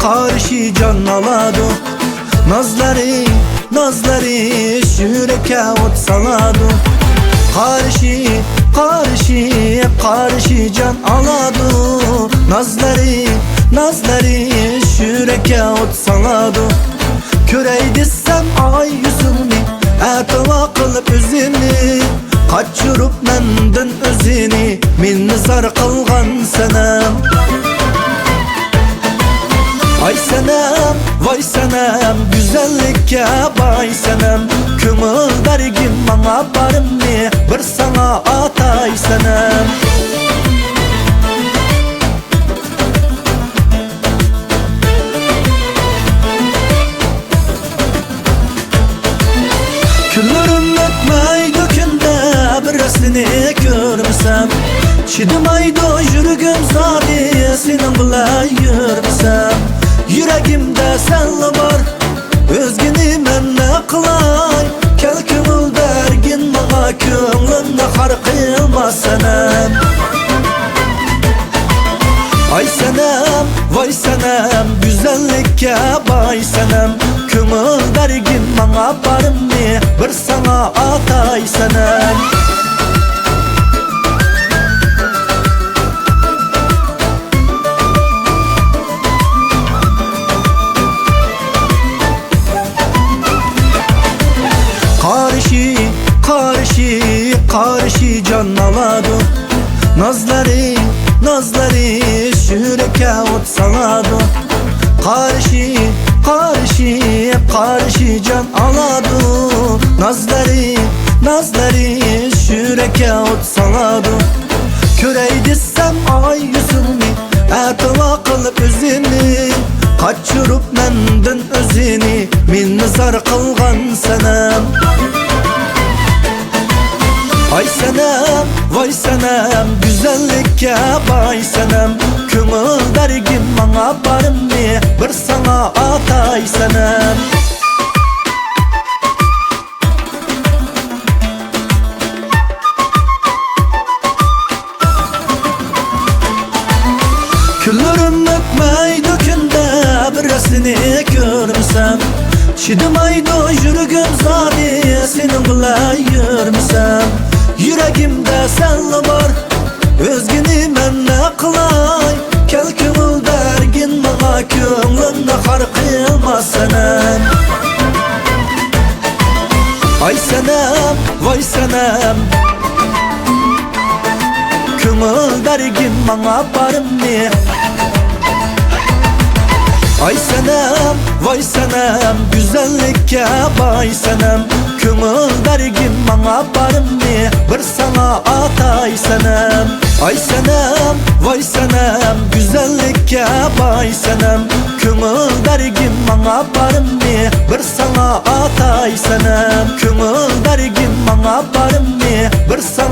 karşı can aladı. Nazları yürekə ot saladı. Karşı can aladı. Nazları yürekə ot saladı. Körey desem ay yüzünü, ətava qılıb özünü, kaçırıp menden özünü, min zar qılğan sənəm. Ay sənəm, vay sənəm, güzellikə bay sənəm. Kömül bərgim bana barımni, bir sana atay sənəm. Küllerim ötmey dökünde birisini görmesem, çidim ayda yürügüm zadi senin bila yürmesem. Yüreğimde senle var, özgini men ne kılay. Kel kömül dergin bana kömlümde harkılmaz senem. Ay senem, vay senem, güzellikə bay senem. Kömül dergin bana barımni, bir sana atay senem. Karşı can aladı. Nazları yürekə ot saladı. Karşı can aladı. Nazları yürekə ot saladı. Körey desem ay yüzünü, ətava qılıb özünü, kaçırıp menden özünü, min zar qılğan sənəm. Ay sənəm, vay sənəm, güzellikə bay sənəm. Kömül bərgim bana barımni, bir sana atay sənəm. Küllerim öpmey dökünde birisini görmesem, çidim ayda yürügüm zadi senin bila yürmesem. Yüreğimde senle var, özgini men ne kılay. Kel kömül dergin bana kömlümde harkılmaz senem. Ay senem, vay senem, kömül dergin bana barımni. Ay senem, vay senem, güzellikə bay senem. Kömül dergin bana barımni, bir sana atay senem. Ay senem, vay senem, güzellikə bay senem. Kömül dergin bana barımni, bir sana atay senem. Kömül dergin bana barımni, bir sana